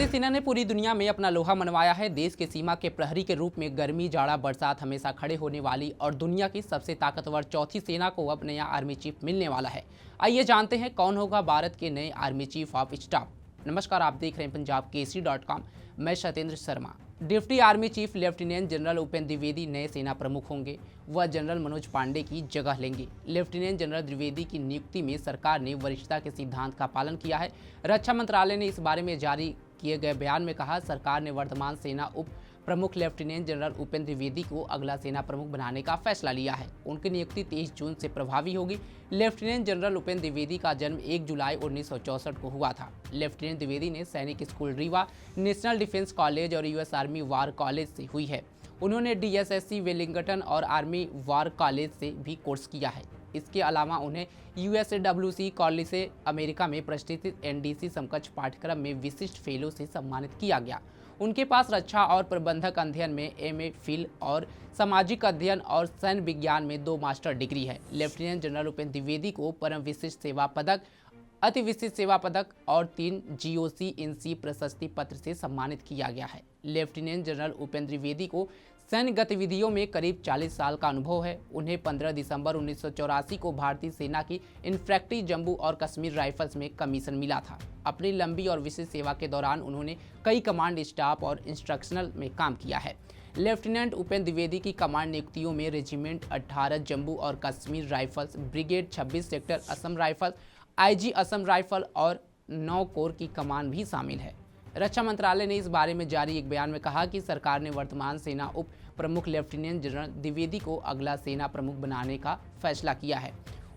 भारतीय सेना ने पूरी दुनिया में अपना लोहा मनवाया है। देश के सीमा के प्रहरी के रूप में गर्मी, जाड़ा, बरसात हमेशा खड़े होने वाली और दुनिया की सबसे ताकतवर चौथी सेना को अब नया आर्मी चीफ मिलने वाला है। आइए जानते हैं कौन होगा भारत के नए आर्मी चीफ ऑफ स्टाफ। नमस्कार, आप देख रहे हैं पंजाब केसरी.com। मैं Satyendra Sharma. Deputy army chief lieutenant general Upendra Dwivedi नए सेना प्रमुख होंगे। वह जनरल मनोज पांडे की जगह लेंगे। लेफ्टिनेंट जनरल द्विवेदी की नियुक्ति में सरकार ने वरिष्ठता के सिद्धांत का पालन किया है। रक्षा मंत्रालय ने इस बारे में जारी किए गए बयान में कहा, सरकार ने वर्तमान सेना उप प्रमुख लेफ्टिनेंट जनरल उपेंद्र द्विवेदी को अगला सेना प्रमुख बनाने का फैसला लिया है। उनकी नियुक्ति 23 जून से प्रभावी होगी। लेफ्टिनेंट जनरल उपेंद्र द्विवेदी का जन्म 1 जुलाई 1964 को हुआ था। लेफ्टिनेंट द्विवेदी ने सैनिक school Rewa, national defence college और यूएस आर्मी वार कॉलेज से हुई है। उन्होंने DSSC वेलिंगटन और आर्मी वार कॉलेज से भी कोर्स किया है। इसके अलावा उन्हें USAWC कॉलेज से अमेरिका में प्रतिष्ठित NDC समकक्ष पाठ्यक्रम में विशिष्ट फेलो से सम्मानित किया गया। उनके पास रक्षा और प्रबंधक अध्ययन में MA फिल और सामाजिक अध्ययन और सैन्य विज्ञान में 2 मास्टर डिग्री है। लेफ्टिनेंट जनरल उपेंद्र द्विवेदी को परम विशिष्ट सेवा पदक, अति विशिष्ट सेवा पदक और 3 GOC INC प्रशस्ति पत्र से सम्मानित किया गया है। लेफ्टिनेंट जनरल उपेंद्र द्विवेदी को सैन्य गतिविधियों में करीब 40 साल का अनुभव है। उन्हें 15 दिसंबर 1984 को भारतीय सेना की इन्फैंट्री, जम्मू और कश्मीर राइफल्स में कमीशन मिला था। अपनी लंबी और विशिष्ट सेवा के दौरान उन्होंने कई कमांड, स्टाफ और इंस्ट्रक्शनल में काम किया है। लेफ्टिनेंट उपेंद्र द्विवेदी की कमांड नियुक्तियों में रेजिमेंट 18 जम्मू और Kashmir rifles, brigade 26 sector Assam rifles, IG Assam rifle और 9 कोर की कमान भी शामिल है। रक्षा मंत्रालय ने इस बारे में जारी एक बयान में कहा कि सरकार ने वर्तमान सेना उप प्रमुख लेफ्टिनेंट जनरल द्विवेदी को अगला सेना प्रमुख बनाने का फैसला किया है।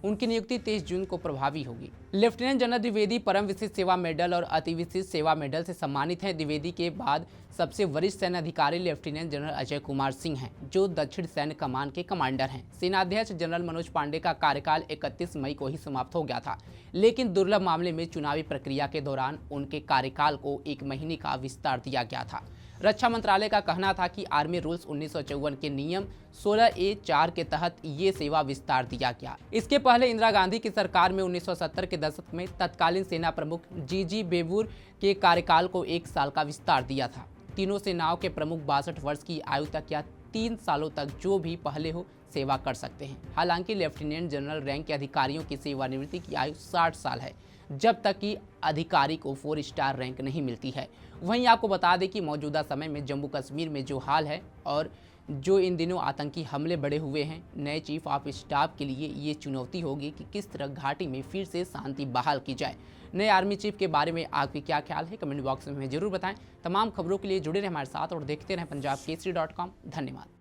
उनकी नियुक्ति 23 जून को प्रभावी होगी। लेफ्टिनेंट जनरल द्विवेदी परम विशिष्ट सेवा मेडल और अति विशिष्ट सेवा मेडल से सम्मानित हैं। द्विवेदी के बाद सबसे वरिष्ठ सैन्य अधिकारी लेफ्टिनेंट जनरल अजय कुमार सिंह हैं, जो दक्षिण सैन्य कमान के कमांडर हैं। सेनाध्यक्ष जनरल मनोज पांडे का कार्यकाल 31 मई को ही समाप्त हो गया था, लेकिन दुर्लभ मामले में चुनावी प्रक्रिया के दौरान उनके कार्यकाल को 1 महीने का विस्तार दिया गया था। रक्षा मंत्रालय का कहना था कि आर्मी रूल्स 1954 के नियम 16A(4) के तहत ये सेवा विस्तार दिया गया। इसके पहले इंदिरा गांधी की सरकार में 1970 के दशक में तत्कालीन सेना प्रमुख GG बेबूर के कार्यकाल को 1 साल का विस्तार दिया था। तीनों सेनाओं के प्रमुख 62 वर्ष की आयु तक या 3 सालों तक जो भी पहले हो सेवा कर सकते हैं। हालांकि लेफ्टिनेंट जनरल रैंक के अधिकारियों की सेवानिवृत्ति की आयु 60 साल है, जब तक कि अधिकारी को 4 स्टार रैंक नहीं मिलती है। वहीं आपको बता दें कि मौजूदा समय में जम्मू कश्मीर में जो हाल है और जो इन दिनों आतंकी हमले बढ़े हुए हैं, नए चीफ ऑफ स्टाफ के लिए ये चुनौती होगी कि किस तरह घाटी में फिर से शांति बहाल की जाए। नए आर्मी चीफ के बारे में आपके क्या ख्याल है, कमेंट बॉक्स में हमें जरूर बताएं। तमाम खबरों के लिए जुड़े रहें हमारे साथ और देखते रहें पंजाब केसरी.com। धन्यवाद।